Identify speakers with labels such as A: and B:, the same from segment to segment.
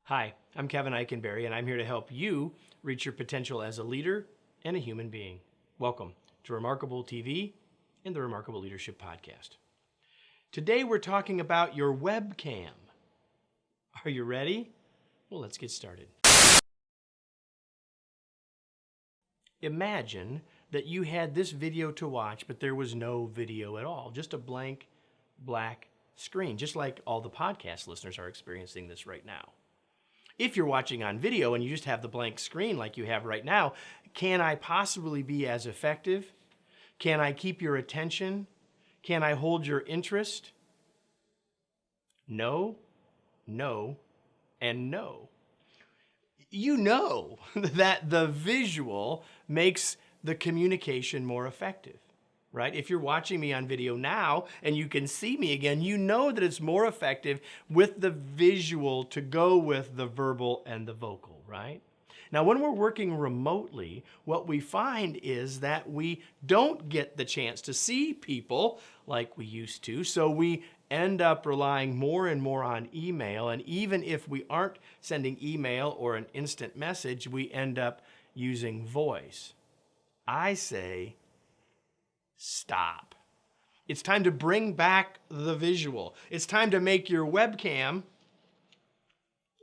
A: Hi, I'm Kevin Eikenberry, and I'm here to help you reach your potential as a leader and a human being. Welcome to Remarkable TV and the Remarkable Leadership Podcast. Today we're talking about your webcam. Are you ready? Well, let's get started. Imagine that you had this video to watch, but there was no video at all, just a blank black screen, just like all the podcast listeners are experiencing this right now. If you're watching on video and you just have the blank screen like you have right now, can I possibly be as effective? Can I keep your attention? Can I hold your interest? No, no, and no. You know that the visual makes the communication more effective, right? If you're watching me on video now and you can see me again, you know that it's more effective with the visual to go with the verbal and the vocal, right? Now, when we're working remotely, what we find is that we don't get the chance to see people like we used to, so we end up relying more and more on email, and even if we aren't sending email or an instant message, we end up using voice. I say, stop. It's time to bring back the visual. It's time to make your webcam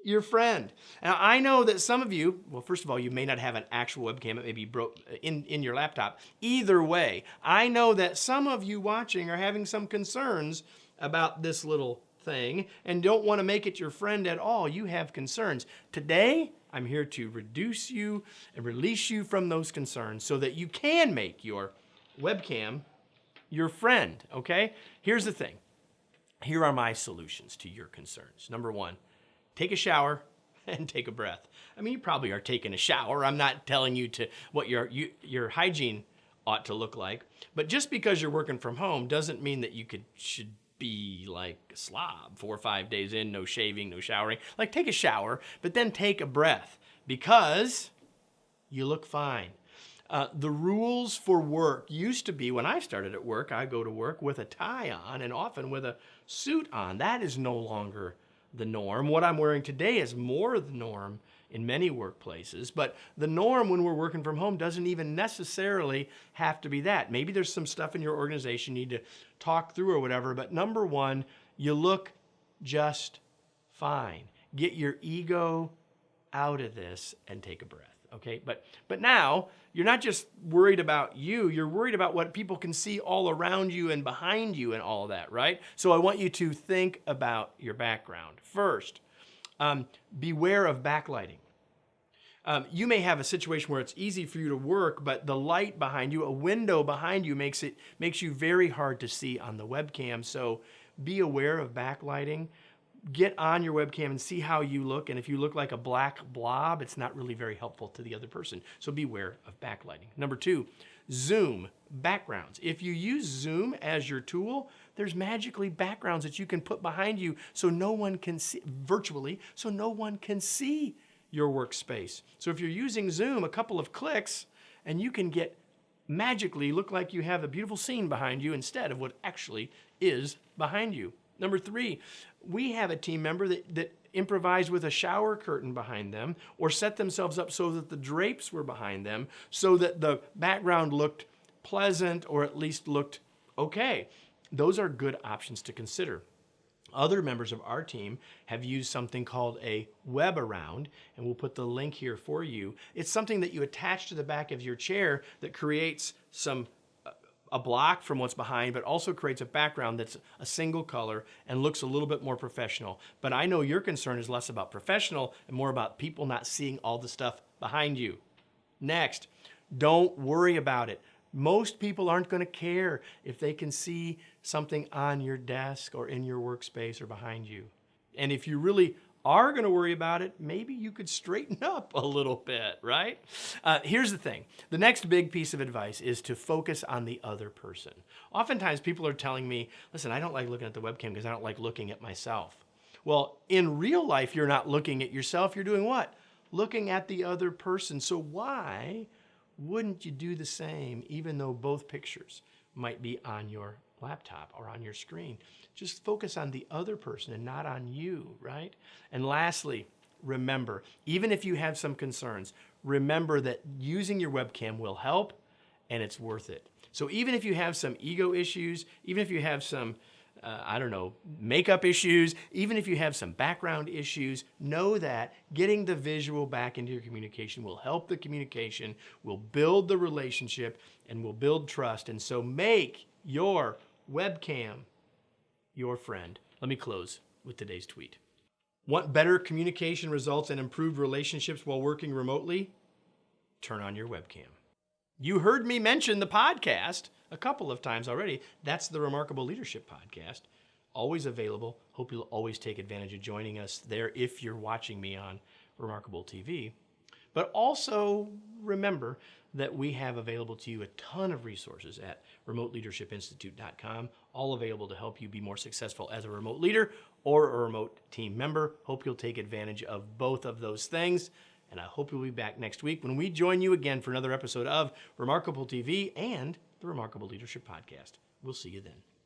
A: your friend. Now, I know that some of you, well, first of all, you may not have an actual webcam. It may be broke in your laptop. Either way, I know that some of you watching are having some concerns about this little thing and don't want to make it your friend at all. You have concerns. Today, I'm here to reduce you and release you from those concerns so that you can make your webcam your friend, okay? Here's the thing. Here are my solutions to your concerns. Number one, take a shower and take a breath. I mean, you probably are taking a shower. I'm not telling you to what your hygiene ought to look like. But just because you're working from home doesn't mean that you should be like a slob 4 or 5 days in, no shaving, no showering. Like, take a shower, but then take a breath because you look fine. The rules for work used to be, when I started at work, I go to work with a tie on and often with a suit on. That is no longer the norm. What I'm wearing today is more the norm in many workplaces, but the norm when we're working from home doesn't even necessarily have to be that. Maybe there's some stuff in your organization you need to talk through or whatever, but number one, you look just fine. Get your ego out of this and take a breath. Okay, but now you're not just worried about you, you're worried about what people can see all around you and behind you and all that, right? So I want you to think about your background. First, beware of backlighting. You may have a situation where it's easy for you to work, but the light behind you, a window behind you makes you very hard to see on the webcam. So be aware of backlighting. Get on your webcam and see how you look. And if you look like a black blob, it's not really very helpful to the other person. So beware of backlighting. Number two, Zoom backgrounds. If you use Zoom as your tool, there's magically backgrounds that you can put behind you so no one can see, virtually, so no one can see your workspace. So if you're using Zoom, a couple of clicks and you can get magically look like you have a beautiful scene behind you instead of what actually is behind you. Number three, we have a team member that improvised with a shower curtain behind them or set themselves up so that the drapes were behind them so that the background looked pleasant or at least looked okay. Those are good options to consider. Other members of our team have used something called a web around, and we'll put the link here for you. It's something that you attach to the back of your chair that creates a block from what's behind, but also creates a background that's a single color and looks a little bit more professional. But I know your concern is less about professional and more about people not seeing all the stuff behind you. Next, don't worry about it. Most people aren't going to care if they can see something on your desk or in your workspace or behind you. And if you really are going to worry about it, maybe you could straighten up a little bit, right? Here's the thing. The next big piece of advice is to focus on the other person. Oftentimes people are telling me, listen, I don't like looking at the webcam because I don't like looking at myself. Well, in real life, you're not looking at yourself. You're doing what? Looking at the other person. So why wouldn't you do the same even though both pictures might be on your laptop or on your screen? Just focus on the other person and not on you, right? And lastly, remember, even if you have some concerns, remember that using your webcam will help and it's worth it. So even if you have some ego issues, even if you have some, makeup issues, even if you have some background issues, know that getting the visual back into your communication will help the communication, will build the relationship, and will build trust. And so make your webcam your friend. Let me close with today's tweet. Want better communication results and improved relationships while working remotely? Turn on your webcam. You heard me mention the podcast a couple of times already. That's the Remarkable Leadership Podcast. Always available. Hope you'll always take advantage of joining us there if you're watching me on Remarkable TV. But also remember that we have available to you a ton of resources at remoteleadershipinstitute.com, all available to help you be more successful as a remote leader or a remote team member. Hope you'll take advantage of both of those things. And I hope you'll be back next week when we join you again for another episode of Remarkable TV and the Remarkable Leadership Podcast. We'll see you then.